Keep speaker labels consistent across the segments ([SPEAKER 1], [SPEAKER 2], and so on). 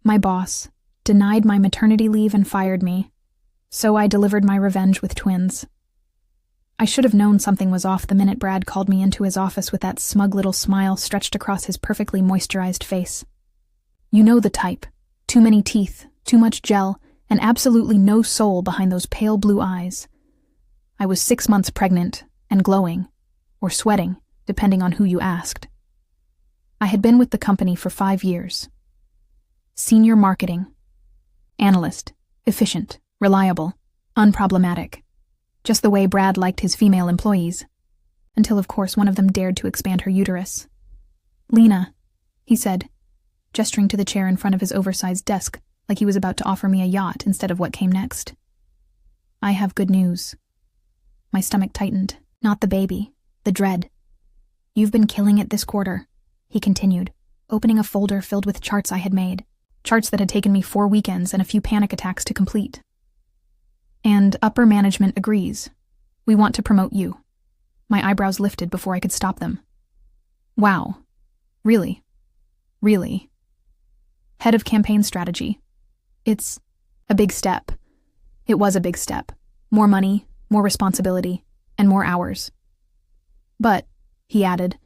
[SPEAKER 1] My boss denied my maternity leave and fired me, so I delivered my revenge with twins. I should have known something was off the minute Brad called me into his office with that smug little smile stretched across his perfectly moisturized face. You know the type. Too many teeth, too much gel, and absolutely no soul behind those pale blue eyes. I was 6 months pregnant and glowing, or sweating, depending on who you asked. I had been with the company for 5 years. Senior marketing. Analyst. Efficient. Reliable. Unproblematic. Just the way Brad liked his female employees. Until, of course, one of them dared to expand her uterus. "Lena," he said, gesturing to the chair in front of his oversized desk like he was about to offer me a yacht instead of what came next. "I have good news." My stomach tightened. Not the baby. The dread. "You've been killing it this quarter," he continued, opening a folder filled with charts I had made. Charts that had taken me 4 weekends and a few panic attacks to complete. "And upper management agrees. We want to promote you." My eyebrows lifted before I could stop them. "Wow. Really? Really?" Head of campaign strategy. It's a big step. It was a big step. More money, more responsibility, and more hours. "But," he added,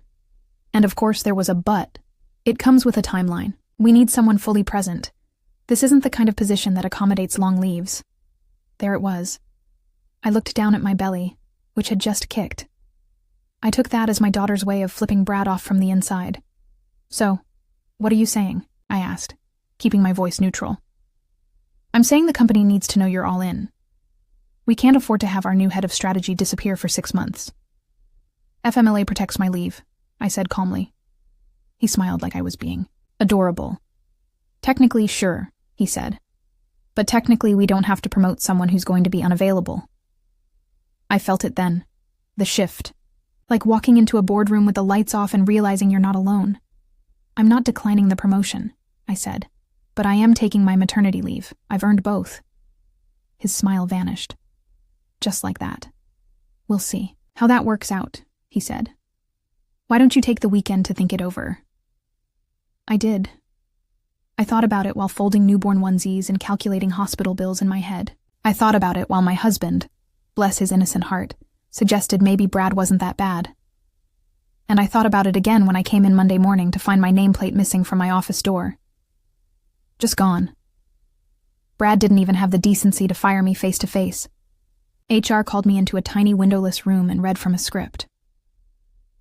[SPEAKER 1] and of course there was a but, "it comes with a timeline. We need someone fully present. This isn't the kind of position that accommodates long leaves." There it was. I looked down at my belly, which had just kicked. I took that as my daughter's way of flipping Brad off from the inside. "So, what are you saying?" I asked, keeping my voice neutral. "I'm saying the company needs to know you're all in. We can't afford to have our new head of strategy disappear for 6 months. FMLA protects my leave," I said calmly. He smiled like I was being adorable. "Technically, sure," he said. "But technically we don't have to promote someone who's going to be unavailable." I felt it then. The shift. Like walking into a boardroom with the lights off and realizing you're not alone. "I'm not declining the promotion," I said. "But I am taking my maternity leave. I've earned both." His smile vanished. Just like that. "We'll see how that works out," he said. "Why don't you take the weekend to think it over?" I did. I thought about it while folding newborn onesies and calculating hospital bills in my head. I thought about it while my husband, bless his innocent heart, suggested maybe Brad wasn't that bad. And I thought about it again when I came in Monday morning to find my nameplate missing from my office door. Just gone. Brad didn't even have the decency to fire me face to face. HR called me into a tiny windowless room and read from a script.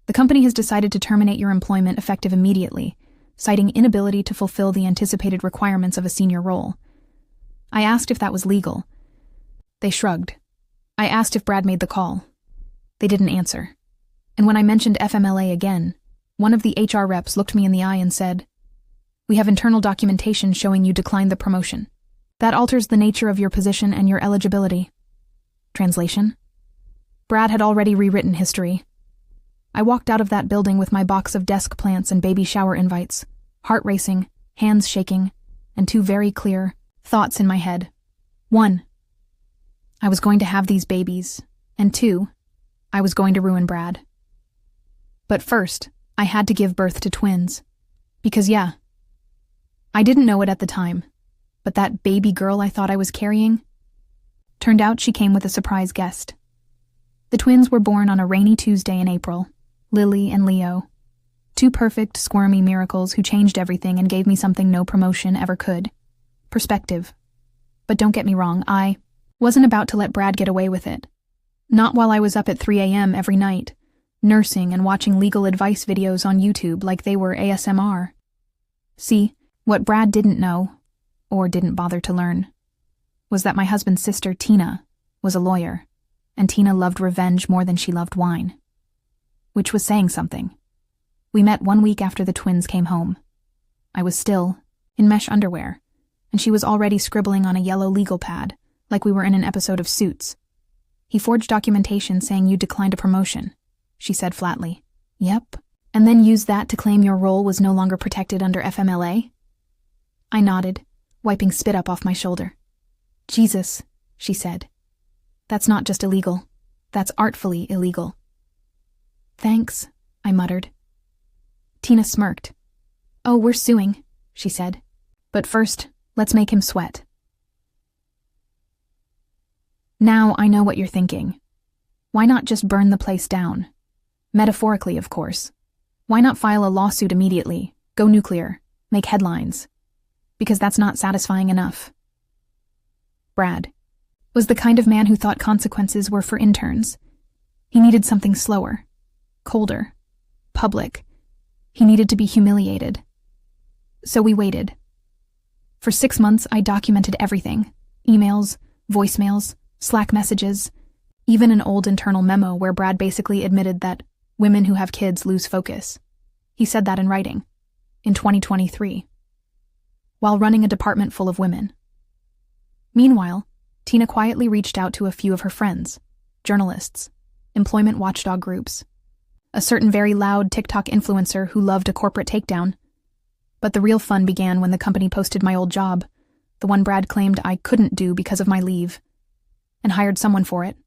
[SPEAKER 1] "The company has decided to terminate your employment effective immediately, citing inability to fulfill the anticipated requirements of a senior role." I asked if that was legal. They shrugged. I asked if Brad made the call. They didn't answer. And when I mentioned FMLA again, one of the HR reps looked me in the eye and said, "We have internal documentation showing you declined the promotion. That alters the nature of your position and your eligibility." Translation? Brad had already rewritten history. I walked out of that building with my box of desk plants and baby shower invites, heart racing, hands shaking, and 2 very clear thoughts in my head. 1, I was going to have these babies, and 2, I was going to ruin Brad. But first, I had to give birth to twins. Because yeah, I didn't know it at the time, but that baby girl I thought I was carrying, turned out she came with a surprise guest. The twins were born on a rainy Tuesday in April. Lily and Leo. 2 perfect, squirmy miracles who changed everything and gave me something no promotion ever could. Perspective. But don't get me wrong, I wasn't about to let Brad get away with it. Not while I was up at 3 a.m. every night, nursing and watching legal advice videos on YouTube like they were ASMR. See, what Brad didn't know, or didn't bother to learn, was that my husband's sister, Tina, was a lawyer, and Tina loved revenge more than she loved wine. Which was saying something. We met 1 week after the twins came home. I was still in mesh underwear, and she was already scribbling on a yellow legal pad, like we were in an episode of Suits. "He forged documentation saying you declined a promotion," she said flatly. "Yep. And then used that to claim your role was no longer protected under FMLA?" I nodded, wiping spit up off my shoulder. "Jesus," she said. "That's not just illegal. That's artfully illegal." "Thanks," I muttered. Tina smirked. "Oh, we're suing," she said. But first, let's make him sweat. Now I know what you're thinking. Why not just burn the place down? Metaphorically, of course. Why not file a lawsuit immediately, go nuclear, make headlines? Because that's not satisfying enough. Brad was the kind of man who thought consequences were for interns. He needed something slower, colder, public. He needed to be humiliated. So we waited. For 6 months, I documented everything. Emails, voicemails, Slack messages, even an old internal memo where Brad basically admitted that women who have kids lose focus. He said that in writing, in 2023, while running a department full of women. Meanwhile, Tina quietly reached out to a few of her friends, journalists, employment watchdog groups, a certain very loud TikTok influencer who loved a corporate takedown. But the real fun began when the company posted my old job, the one Brad claimed I couldn't do because of my leave, and hired someone for it.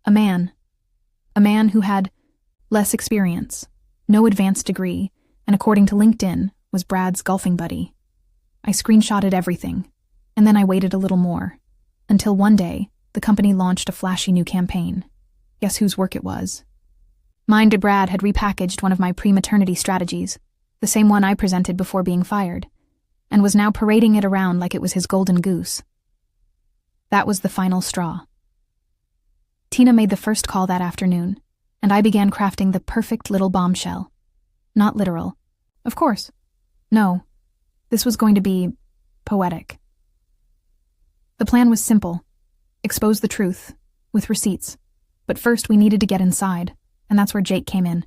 [SPEAKER 1] A man who had less experience, no advanced degree, and according to LinkedIn, was Brad's golfing buddy. I screenshotted everything, and then I waited a little more, until one day, the company launched a flashy new campaign. Guess whose work it was? Mine. Brad had repackaged one of my pre-maternity strategies, the same one I presented before being fired, and was now parading it around like it was his golden goose. That was the final straw. Tina made the first call that afternoon, and I began crafting the perfect little bombshell. Not literal. Of course. No. This was going to be poetic. The plan was simple. Expose the truth, with receipts. But first we needed to get inside, and that's where Jake came in.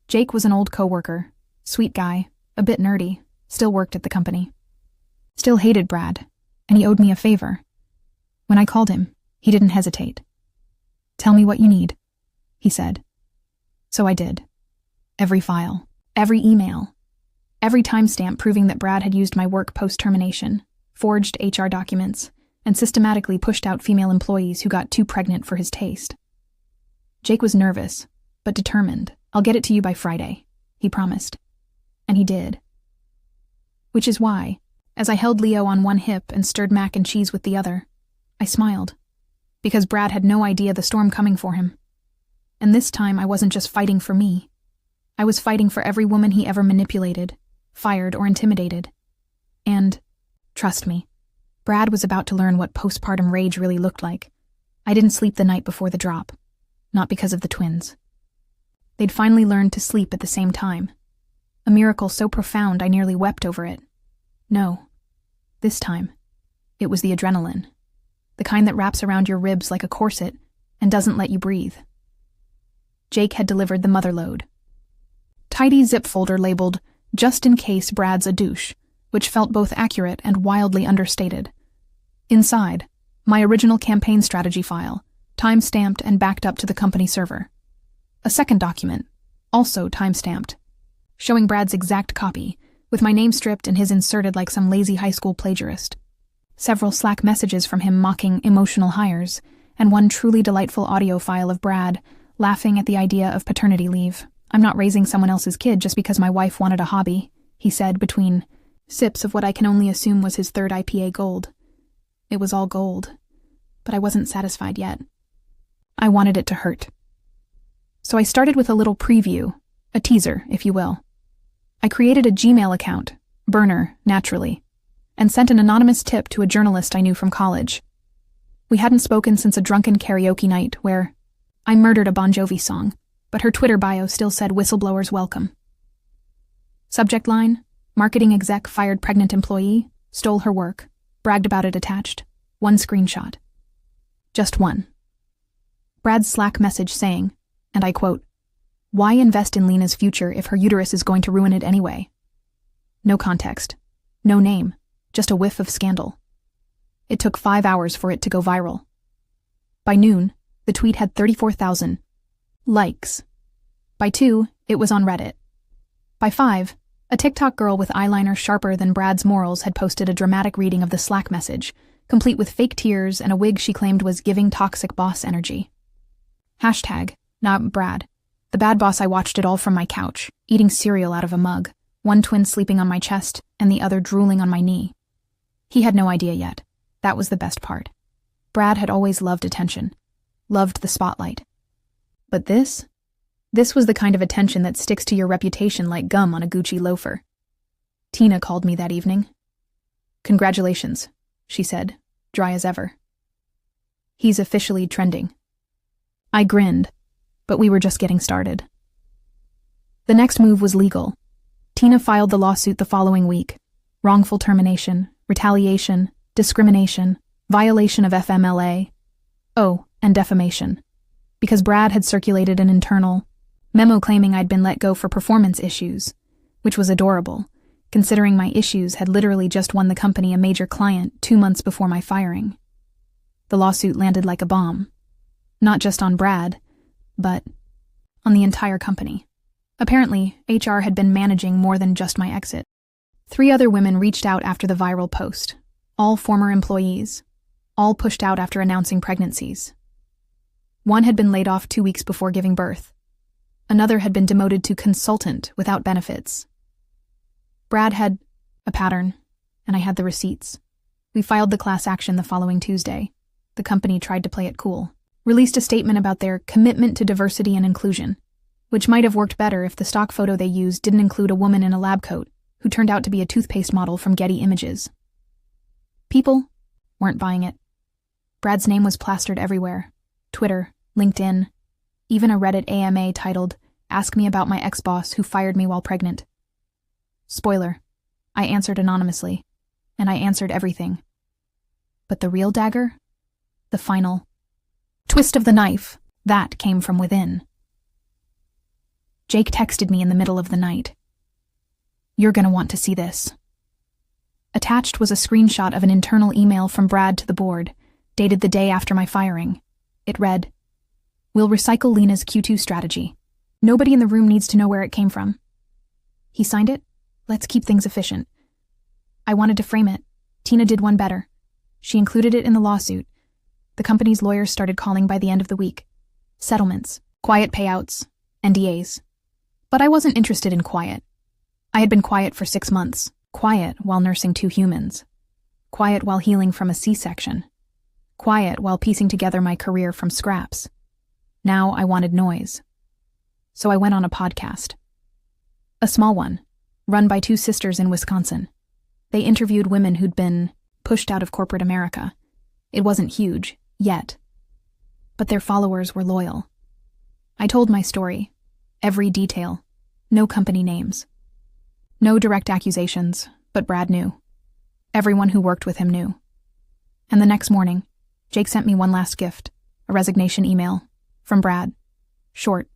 [SPEAKER 1] Jake was an old coworker, sweet guy, a bit nerdy, still worked at the company. Still hated Brad, and he owed me a favor. When I called him, he didn't hesitate. "Tell me what you need," he said. So I did. Every file, every email, every timestamp proving that Brad had used my work post-termination, forged HR documents, and systematically pushed out female employees who got too pregnant for his taste. Jake was nervous, but determined. "I'll get it to you by Friday," he promised. And he did. Which is why, as I held Leo on one hip and stirred mac and cheese with the other, I smiled, because Brad had no idea the storm coming for him. And this time I wasn't just fighting for me. I was fighting for every woman he ever manipulated, fired, or intimidated. And, trust me, Brad was about to learn what postpartum rage really looked like. I didn't sleep the night before the drop, not because of the twins. They'd finally learned to sleep at the same time. A miracle so profound I nearly wept over it. No, this time, it was the adrenaline. The kind that wraps around your ribs like a corset and doesn't let you breathe. Jake had delivered the mother load. Tidy zip folder labeled, "Just in case Brad's a douche," which felt both accurate and wildly understated. Inside, my original campaign strategy file, time-stamped and backed up to the company server. A second document, also time-stamped, showing Brad's exact copy, with my name stripped and his inserted like some lazy high school plagiarist. Several Slack messages from him mocking emotional hires, and one truly delightful audio file of Brad laughing at the idea of paternity leave. "I'm not raising someone else's kid just because my wife wanted a hobby," he said between sips of what I can only assume was his third IPA Gold. It was all gold, but I wasn't satisfied yet. I wanted it to hurt. So I started with a little preview, a teaser, if you will. I created a Gmail account, burner, naturally, and sent an anonymous tip to a journalist I knew from college. We hadn't spoken since a drunken karaoke night where I murdered a Bon Jovi song, but her Twitter bio still said "Whistleblowers welcome." Subject line, "Marketing exec fired pregnant employee, stole her work, bragged about it attached, one screenshot." Just one. Brad's Slack message saying, and I quote, "Why invest in Lena's future if her uterus is going to ruin it anyway?" No context, no name, just a whiff of scandal. It took 5 hours for it to go viral. By noon, the tweet had 34,000 likes. By 2, it was on Reddit. By 5, a TikTok girl with eyeliner sharper than Brad's morals had posted a dramatic reading of the Slack message, complete with fake tears and a wig she claimed was giving toxic boss energy. Hashtag, not Brad. The bad boss. I watched it all from my couch, eating cereal out of a mug, one twin sleeping on my chest and the other drooling on my knee. He had no idea yet. That was the best part. Brad had always loved attention, loved the spotlight. But this was the kind of attention that sticks to your reputation like gum on a Gucci loafer. Tina called me that evening. "Congratulations," she said, dry as ever. "He's officially trending." I grinned, but we were just getting started. The next move was legal. Tina filed the lawsuit the following week. Wrongful termination, retaliation, discrimination, violation of FMLA. Oh, and defamation. Because Brad had circulated an internal memo claiming I'd been let go for performance issues, which was adorable, considering my issues had literally just won the company a major client 2 months before my firing. The lawsuit landed like a bomb. Not just on Brad, but on the entire company. Apparently, HR had been managing more than just my exit. 3 other women reached out after the viral post, all former employees, all pushed out after announcing pregnancies. One had been laid off 2 weeks before giving birth. Another had been demoted to consultant without benefits. Brad had a pattern, and I had the receipts. We filed the class action the following Tuesday. The company tried to play it cool, released a statement about their commitment to diversity and inclusion, which might have worked better if the stock photo they used didn't include a woman in a lab coat who turned out to be a toothpaste model from Getty Images. People weren't buying it. Brad's name was plastered everywhere. Twitter, LinkedIn, even a Reddit AMA titled, "Ask Me About My Ex-Boss Who Fired Me While Pregnant." Spoiler, I answered anonymously, and I answered everything. But the real dagger? The final twist of the knife, that came from within. Jake texted me in the middle of the night. "You're gonna want to see this." Attached was a screenshot of an internal email from Brad to the board, dated the day after my firing. It read, "We'll recycle Lena's Q2 strategy. Nobody in the room needs to know where it came from." He signed it. Let's keep things efficient. I wanted to frame it. Tina did one better. She included it in the lawsuit. The company's lawyers started calling by the end of the week. Settlements, quiet payouts, NDAs. But I wasn't interested in quiet. I had been quiet for 6 months, quiet while nursing 2 humans, quiet while healing from a C-section, quiet while piecing together my career from scraps. Now I wanted noise. So I went on a podcast. A small one, run by 2 sisters in Wisconsin. They interviewed women who'd been pushed out of corporate America. It wasn't huge, yet. But their followers were loyal. I told my story, every detail, no company names. No direct accusations, but Brad knew. Everyone who worked with him knew. And the next morning, Jake sent me one last gift, a resignation email, from Brad. Short,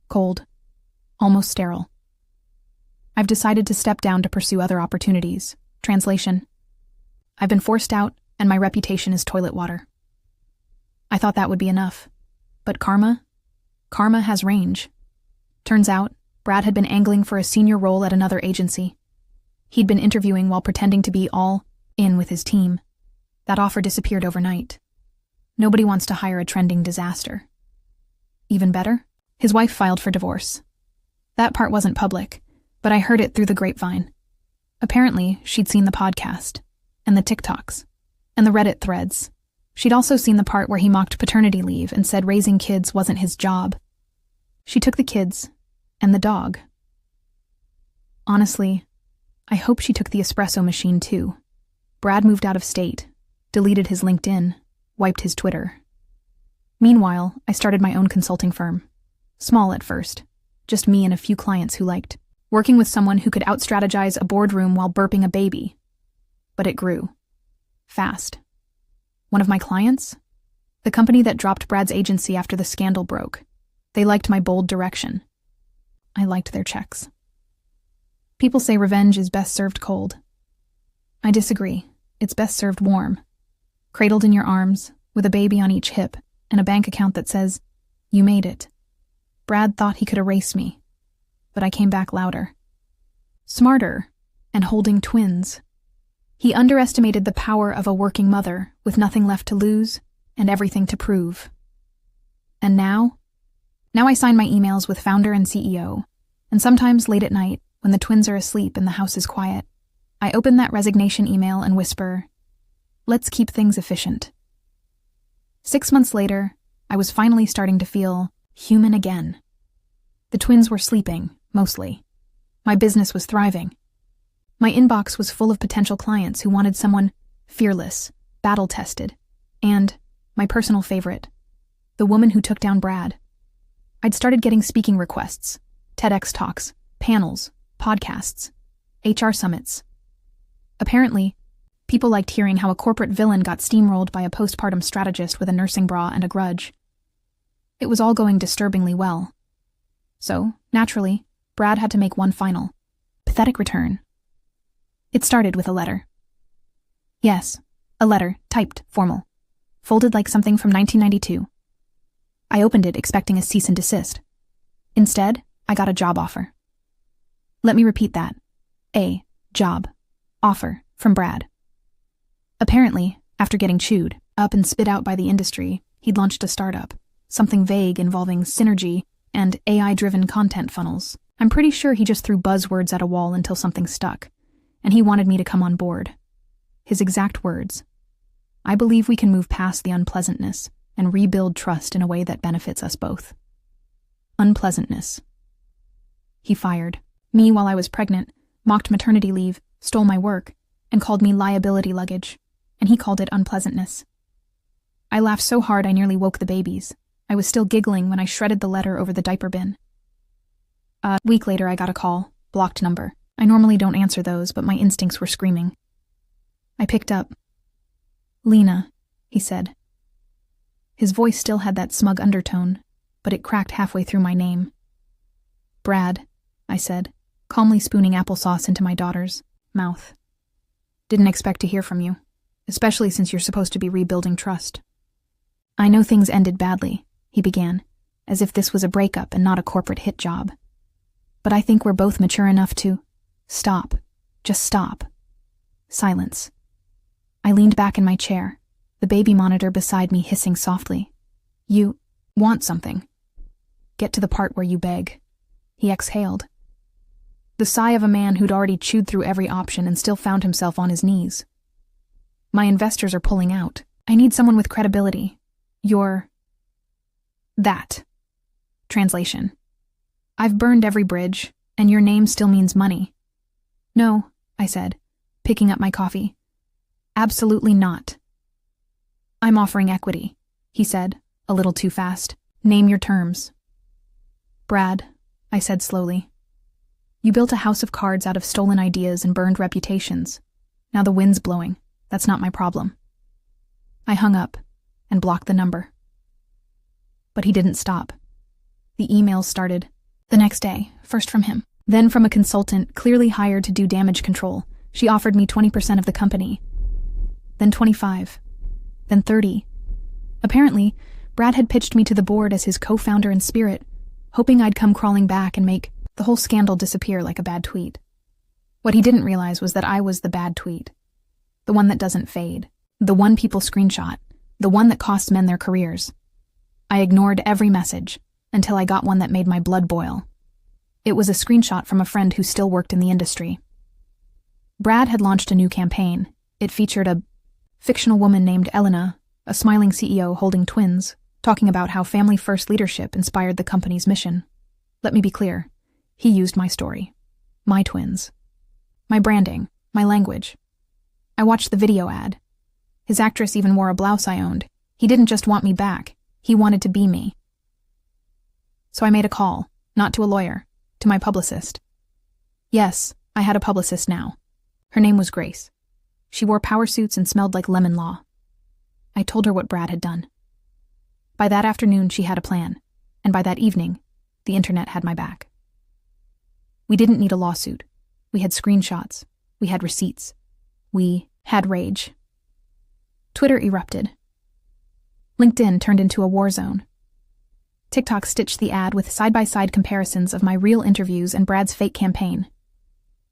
[SPEAKER 1] cold, almost sterile. I've decided to step down to pursue other opportunities. Translation: I've been forced out, and my reputation is toilet water. I thought that would be enough. But karma has range. Turns out, Brad had been angling for a senior role at another agency. He'd been interviewing while pretending to be all in with his team. That offer disappeared overnight. Nobody wants to hire a trending disaster. Even better, his wife filed for divorce. That part wasn't public, but I heard it through the grapevine. Apparently, she'd seen the podcast, and the TikToks, and the Reddit threads. She'd also seen the part where he mocked paternity leave and said raising kids wasn't his job. She took the kids, and the dog. Honestly, I hope she took the espresso machine too. Brad moved out of state, deleted his LinkedIn, wiped his Twitter. Meanwhile, I started my own consulting firm. Small at first, just me and a few clients who liked working with someone who could out-strategize a boardroom while burping a baby. But it grew. Fast. One of my clients? The company that dropped Brad's agency after the scandal broke. They liked my bold direction. I liked their checks. People say revenge is best served cold. I disagree. It's best served warm. Cradled in your arms, with a baby on each hip, and a bank account that says, "You made it." Brad thought he could erase me, but I came back louder. Smarter, and holding twins. He underestimated the power of a working mother with nothing left to lose and everything to prove. And now I sign my emails with founder and CEO, and sometimes late at night, when the twins are asleep and the house is quiet, I open that resignation email and whisper, "Let's keep things efficient." 6 months later, I was finally starting to feel human again. The twins were sleeping, mostly. My business was thriving. My inbox was full of potential clients who wanted someone fearless, battle-tested, and, my personal favorite, the woman who took down Brad. I'd started getting speaking requests, TEDx talks, panels, podcasts, HR summits. Apparently, people liked hearing how a corporate villain got steamrolled by a postpartum strategist with a nursing bra and a grudge. It was all going disturbingly well. So, naturally, Brad had to make one final, pathetic return. It started with a letter. Yes, a letter, typed, formal, folded like something from 1992. I opened it expecting a cease and desist. Instead, I got a job offer. Let me repeat that. A job offer from Brad. Apparently, after getting chewed up and spit out by the industry, he'd launched a startup, something vague involving synergy and AI-driven content funnels. I'm pretty sure he just threw buzzwords at a wall until something stuck, and he wanted me to come on board. His exact words: "I believe we can move past the unpleasantness and rebuild trust in a way that benefits us both." Unpleasantness. He fired me while I was pregnant, mocked maternity leave, stole my work, and called me liability luggage, and he called it unpleasantness. I laughed so hard I nearly woke the babies. I was still giggling when I shredded the letter over the diaper bin. A week later, I got a call, blocked number. I normally don't answer those, but my instincts were screaming. I picked up. "Lena," he said. His voice still had that smug undertone, but it cracked halfway through my name. "Brad," I said, calmly spooning applesauce into my daughter's mouth. "Didn't expect to hear from you, especially since you're supposed to be rebuilding trust." "I know things ended badly," he began, as if this was a breakup and not a corporate hit job. "But I think we're both mature enough to stop. Just stop." Silence. I leaned back in my chair, the baby monitor beside me hissing softly. "You want something. Get to the part where you beg." He exhaled. The sigh of a man who'd already chewed through every option and still found himself on his knees. "My investors are pulling out. I need someone with credibility. You're that." Translation: "I've burned every bridge, and your name still means money." "No," I said, picking up my coffee. "Absolutely not." "I'm offering equity," he said, a little too fast. "Name your terms." "Brad," I said slowly, "you built a house of cards out of stolen ideas and burned reputations. Now the wind's blowing. That's not my problem." I hung up and blocked the number. But he didn't stop. The emails started. The next day, first from him, then from a consultant clearly hired to do damage control. She offered me 20% of the company. Then 25. Then 30. Apparently, Brad had pitched me to the board as his co-founder in spirit, hoping I'd come crawling back and make the whole scandal disappear like a bad tweet. What he didn't realize was that I was the bad tweet. The one that doesn't fade. The one people screenshot. The one that costs men their careers. I ignored every message until I got one that made my blood boil. It was a screenshot from a friend who still worked in the industry. Brad had launched a new campaign. It featured a fictional woman named Elena, a smiling CEO holding twins, talking about how family-first leadership inspired the company's mission. Let me be clear. He used my story. My twins. My branding. My language. I watched the video ad. His actress even wore a blouse I owned. He didn't just want me back. He wanted to be me. So I made a call, not to a lawyer, to my publicist. Yes, I had a publicist now. Her name was Grace. She wore power suits and smelled like lemon law. I told her what Brad had done. By that afternoon, she had a plan, and by that evening, the internet had my back. We didn't need a lawsuit. We had screenshots. We had receipts. We had rage. Twitter erupted. LinkedIn turned into a war zone. TikTok stitched the ad with side-by-side comparisons of my real interviews and Brad's fake campaign.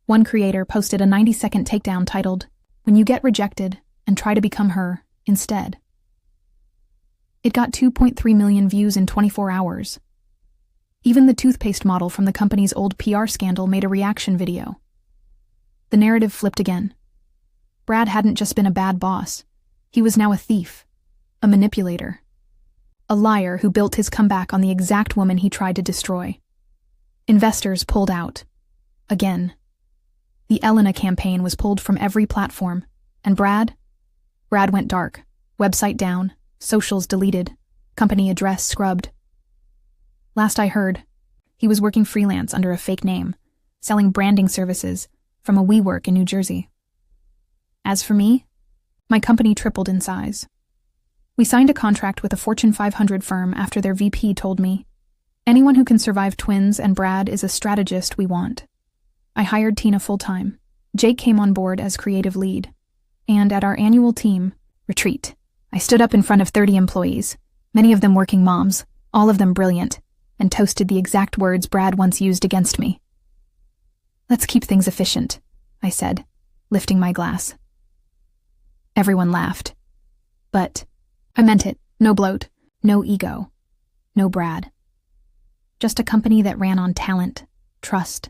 [SPEAKER 1] One creator posted a 90-second takedown titled, "When you get rejected and try to become her instead." It got 2.3 million views in 24 hours. Even the toothpaste model from the company's old PR scandal made a reaction video. The narrative flipped again. Brad hadn't just been a bad boss. He was now a thief, a manipulator, a liar who built his comeback on the exact woman he tried to destroy. Investors pulled out. Again. The Elena campaign was pulled from every platform. And Brad went dark. Website down, socials deleted, company address scrubbed. Last I heard, he was working freelance under a fake name, selling branding services from a WeWork in New Jersey. As for me, my company tripled in size. We signed a contract with a Fortune 500 firm after their VP told me, anyone who can survive twins and Brad is a strategist we want. I hired Tina full-time. Jake came on board as creative lead. And at our annual team retreat, I stood up in front of 30 employees, many of them working moms, all of them brilliant, and toasted the exact words Brad once used against me. Let's keep things efficient, I said, lifting my glass. Everyone laughed. But I meant it. No bloat, no ego, no Brad. Just a company that ran on talent, trust,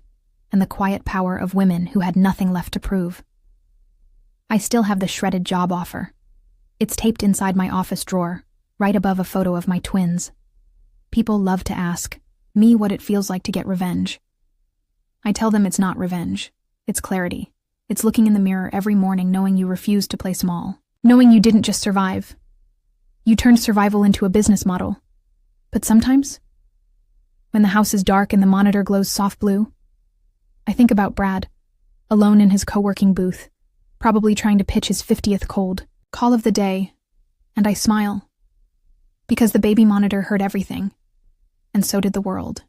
[SPEAKER 1] and the quiet power of women who had nothing left to prove. I still have the shredded job offer. It's taped inside my office drawer, right above a photo of my twins. People love to ask me what it feels like to get revenge. I tell them it's not revenge. It's clarity. It's looking in the mirror every morning knowing you refused to play small. Knowing you didn't just survive. You turned survival into a business model. But sometimes, when the house is dark and the monitor glows soft blue, I think about Brad, alone in his co-working booth, probably trying to pitch his 50th cold call of the day, and I smile. Because the baby monitor heard everything, and so did the world.